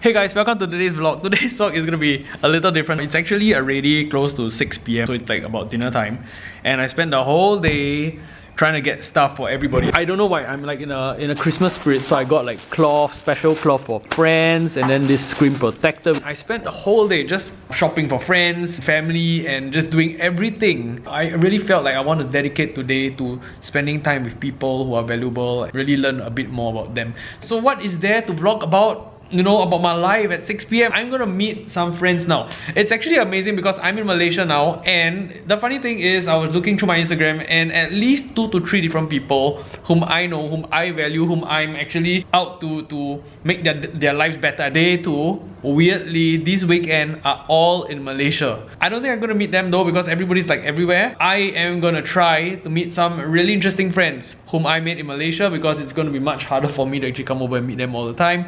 Hey guys, welcome to today's vlog. Today's vlog is gonna be a little different. It's actually already close to 6 PM, so it's like about dinner time. And I spent the whole day trying to get stuff for everybody. I don't know why, I'm like in a Christmas spirit, so I got like cloth, special cloth for friends, and then this screen protector. I spent the whole day just shopping for friends, family, and just doing everything. I really felt like I want to dedicate today to spending time with people who are valuable, really learn a bit more about them. So what is there to vlog about? You know, about my life at 6 PM. I'm gonna meet some friends now. It's actually amazing because I'm in Malaysia now, and the funny thing is I was looking through my Instagram and at least 2 to 3 different people whom I know, whom I value, whom I'm actually out to make their lives better. They too, weirdly, this weekend are all in Malaysia. I don't think I'm gonna meet them though because everybody's like everywhere. I am gonna try to meet some really interesting friends whom I met in Malaysia because it's gonna be much harder for me to actually come over and meet them all the time.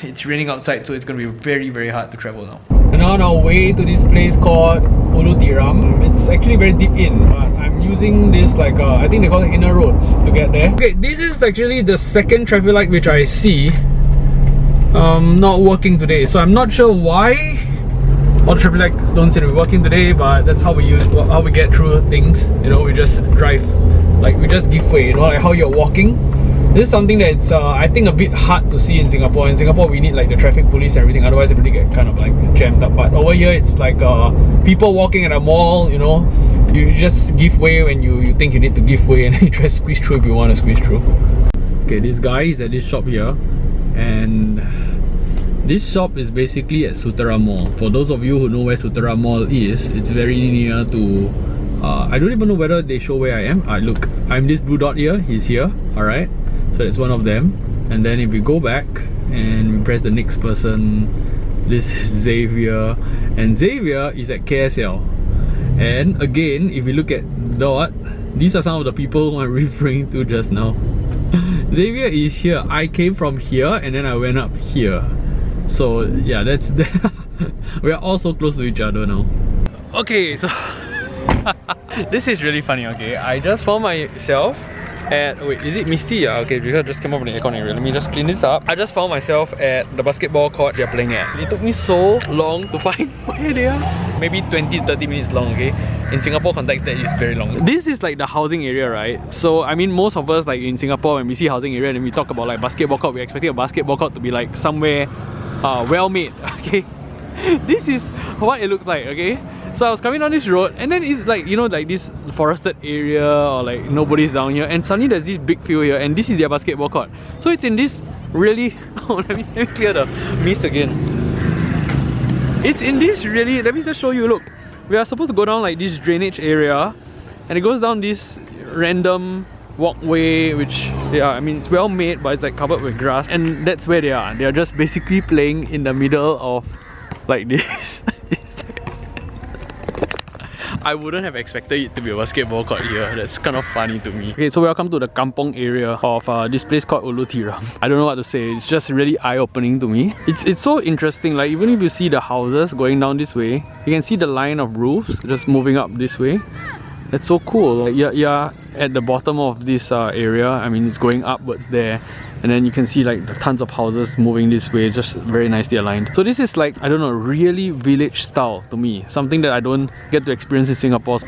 It's raining outside, so it's gonna be very hard to travel now. And now on our way to this place called Ulu Tiram. It's actually very deep in, but I'm using this like I think they call it inner roads to get there. Okay, this is actually the second traffic light which I see not working today, so I'm not sure why all the traffic lights don't seem to be working today, but that's how we get through things. You know, we just drive, like we just give way, you know, like how you're walking. This is something that's I think a bit hard to see in Singapore. In Singapore we need like the traffic police and everything, otherwise everybody get kind of like jammed up. But over here it's like people walking at a mall, you know, you just give way when you think you need to give way, and then you try to squeeze through if you want to squeeze through. Okay, this guy is at this shop here, and this shop is basically at Sutera Mall. For those of you who know where Sutera Mall is, it's very near to I don't even know whether they show where I am. Look, I'm this blue dot here, he's here, alright. So that's one of them. And then if we go back and we press the next person, this is Xavier, and Xavier is at KSL. And again, if we look at dot, these are some of the people who I'm referring to just now. Xavier is here. I came from here and then I went up here. So yeah, that's we are all so close to each other now. Okay, so this is really funny. Okay, I just found myself at, wait, is it misty? Yeah, okay, because I just came up from the aircon area. Let me just clean this up. I just found myself at the basketball court they're playing at. It took me so long to find where they are. Maybe 20-30 minutes long, okay? In Singapore context, that is very long. This is like the housing area, right? So, I mean, most of us like in Singapore, when we see housing area and we talk about like basketball court, we're expecting a basketball court to be like somewhere well made, okay? This is what it looks like, okay? So I was coming down this road and then it's like, you know, like this forested area or like nobody's down here, and suddenly there's this big field here and this is their basketball court. So it's in this really, oh, let me clear the mist again. It's in this really, let me just show you, look. We are supposed to go down like this drainage area and it goes down this random walkway, which, yeah, I mean, it's well made but it's like covered with grass, and that's where they are. They are just basically playing in the middle of like this. I wouldn't have expected it to be a basketball court here. That's kind of funny to me. Okay, so welcome to the kampong area of this place called Ulu Tiram. I don't know what to say. It's just really eye-opening to me. It's so interesting. Like, even if you see the houses going down this way, you can see the line of roofs just moving up this way. That's so cool. Like, you're at the bottom of this area. I mean, it's going upwards there. And then you can see like tons of houses moving this way, just very nicely aligned. So this is like, I don't know, really village style to me. Something that I don't get to experience in Singapore.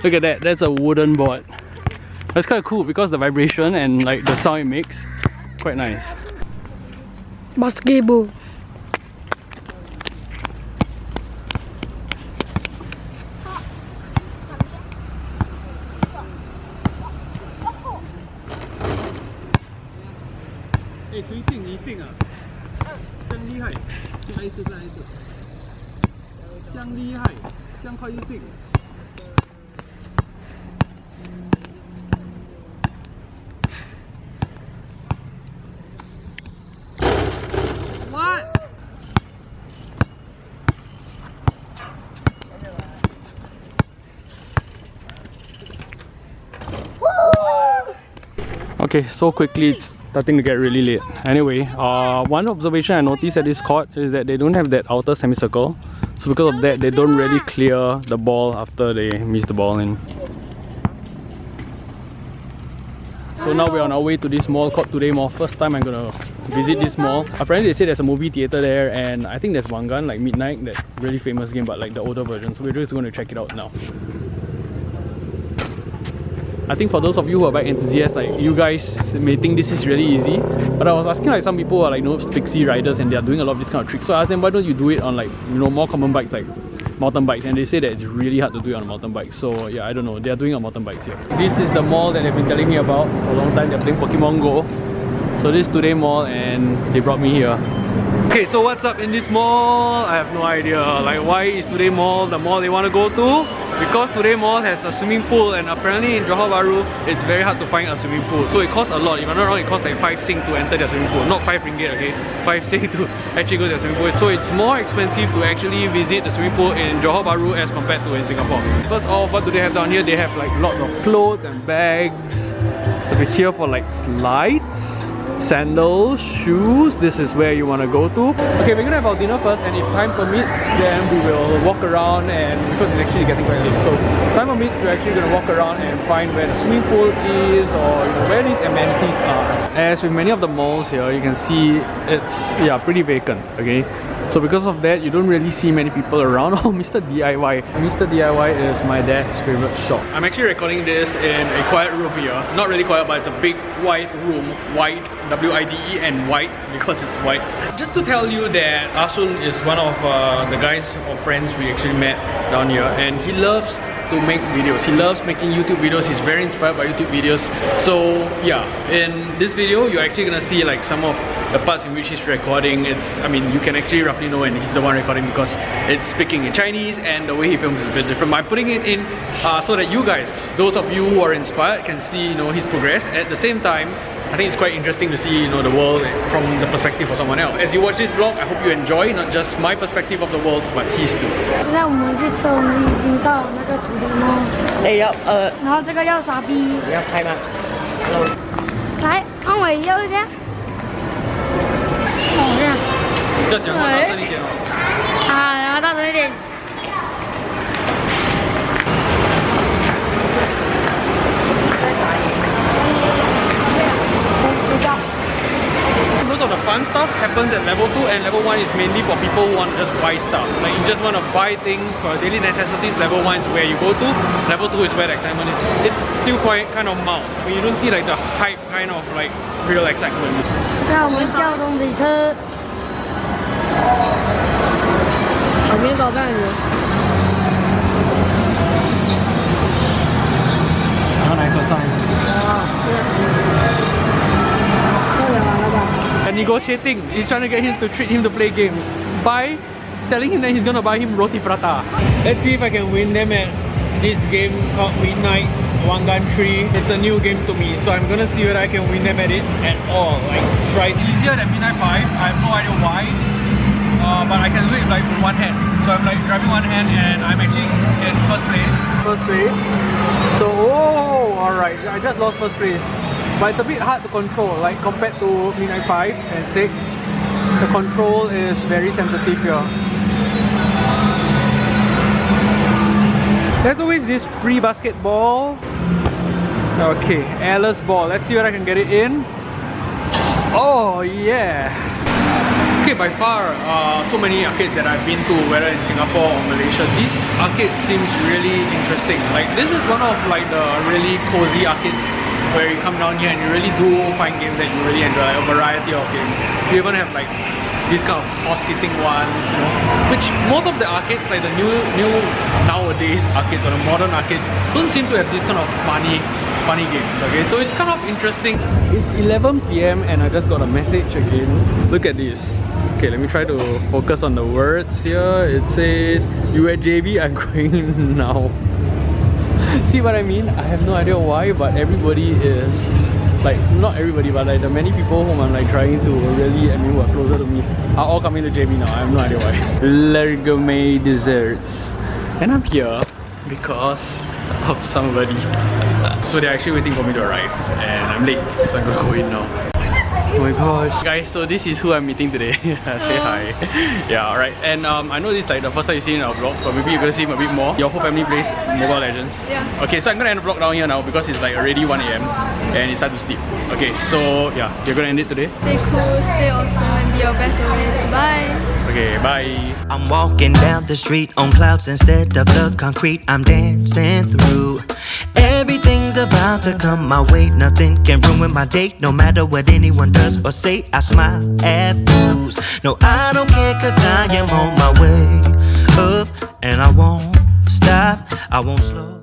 Look at that, that's a wooden board. That's quite cool because the vibration and like the sound it makes, quite nice. Basketball. Okay, so quickly it's starting to get really late. Anyway, one observation I noticed at this court is that they don't have that outer semicircle. So because of that, they don't really clear the ball after they miss the ball in. So now we're on our way to this mall called Today Mall. First time I'm gonna visit this mall. Apparently they say there's a movie theater there, and I think there's Wangan, like Midnight, that really famous game, but like the older version. So we're just going to check it out now. I think for those of you who are bike enthusiasts, like you guys may think this is really easy, but I was asking like some people who are like, you know, fixie riders and they are doing a lot of this kind of tricks. So I asked them, why don't you do it on like, you know, more common bikes like mountain bikes, and they say that it's really hard to do it on a mountain bike. So yeah, I don't know, they are doing it on mountain bikes here. This is the mall that they've been telling me about for a long time. They're playing Pokemon Go. So this is Today Mall and they brought me here. Okay, so what's up in this mall? I have no idea. Like, why is Today Mall the mall they want to go to? Because Today Mall has a swimming pool, and apparently in Johor Bahru it's very hard to find a swimming pool. So it costs a lot. If I'm not wrong, it costs like 5 Sing to enter their swimming pool. Not 5 ringgit, okay? 5 Sing to actually go to their swimming pool. So it's more expensive to actually visit the swimming pool in Johor Bahru as compared to in Singapore. First off, what do they have down here? They have like lots of clothes and bags. So we're here for like slides, sandals, shoes. This is where you want to go to. Okay, we're gonna have our dinner first, and if time permits, then we will walk around, and because it's actually getting quite late, so if time permits, we're actually gonna walk around and find where the swimming pool is, or you know, where these amenities are. As with many of the malls here, you can see it's pretty vacant. Okay, so because of that, you don't really see many people around. Oh, Mr. DIY. Mr. DIY is my dad's favorite shop. I'm actually recording this in a quiet room here. Not really quiet, but it's a big white room. White, W-I-D-E, and white because it's white. Just to tell you that Asun is one of the guys or friends we actually met down here, and he loves to make videos. He loves making YouTube videos. He's very inspired by YouTube videos. So yeah, in this video you're actually gonna see like some of the parts in which he's recording. I mean, you can actually roughly know when he's the one recording because it's speaking in Chinese and the way he films is a bit different. I'm putting it in so that you guys, those of you who are inspired, can see, you know, his progress. At the same time, I think it's quite interesting to see, you know, the world from the perspective of someone else. As you watch this vlog, I hope you enjoy not just my perspective of the world, but his too. 现在我们去吃东西，已经到那个土地猫。然后这个要傻逼。你要拍吗？来，康伟要一点。哦，这样。要讲话大声一点哦。啊，然后大声一点。 Most of the fun stuff happens at level 2, and level 1 is mainly for people who want to just buy stuff. Like you just want to buy things for daily necessities. Level 1 is where you go to. Level 2 is where the excitement is. It's still quite kind of mild. I mean, you don't see like the hype kind of like real excitement. 现在我们叫东西车，旁边搞干的。然后哪个上？啊，是。 And negotiating, he's trying to get him to treat him to play games by telling him that he's gonna buy him roti prata. Let's see if I can win them at this game called Midnight Wangan 3. It's a new game to me, so I'm gonna see whether I can win them at it at all. Like, try easier than Midnight 5. I have no idea why, but I can do it like with one hand. So I'm like driving one hand, and I'm actually in first place. First place. So alright, I just lost first place. But it's a bit hard to control, like compared to Midnight 5 and 6. The control is very sensitive here. There's always this free basketball. Okay, airless ball. Let's see whether I can get it in. Oh yeah! Okay, by far, so many arcades that I've been to, whether in Singapore or Malaysia, this arcade seems really interesting. Like, this is one of like the really cozy arcades where you come down here and you really do find games that you really enjoy, like a variety of games. You even have like these kind of horse-sitting ones, you know, which most of the arcades, like the new nowadays arcades or the modern arcades, don't seem to have this kind of funny games. Okay, so it's kind of interesting. It's 11 PM and I just got a message again. Look at this. Okay, let me try to focus on the words here. It says, "You at JB? I'm going now." See what I mean? I have no idea why, but everybody is like, not everybody, but like the many people whom I'm like trying to really, I mean, who are closer to me, are all coming to JB now. I have no idea why. Gourmet desserts, and I'm here because of somebody. So they're actually waiting for me to arrive, and I'm late, so I'm gonna go in now. Oh my gosh. Guys, so this is who I'm meeting today. Say hi. Yeah, alright. And I know this is like the first time you've seen our vlog, but maybe you're gonna see him a bit more. Your whole family plays Mobile Legends. Yeah. Okay, so I'm gonna end the vlog down here now because it's like already 1 AM and it's time to sleep. Okay, so yeah, you're gonna end it today. Stay cool, stay awesome, and be your best always. Bye. Okay, bye. I'm walking down the street on clouds instead of the concrete I'm dancing through. Everything's about to come my way. Nothing can ruin my day. No matter what anyone does or say, I smile at fools. No, I don't care, cause I am on my way up. And I won't stop, I won't slow.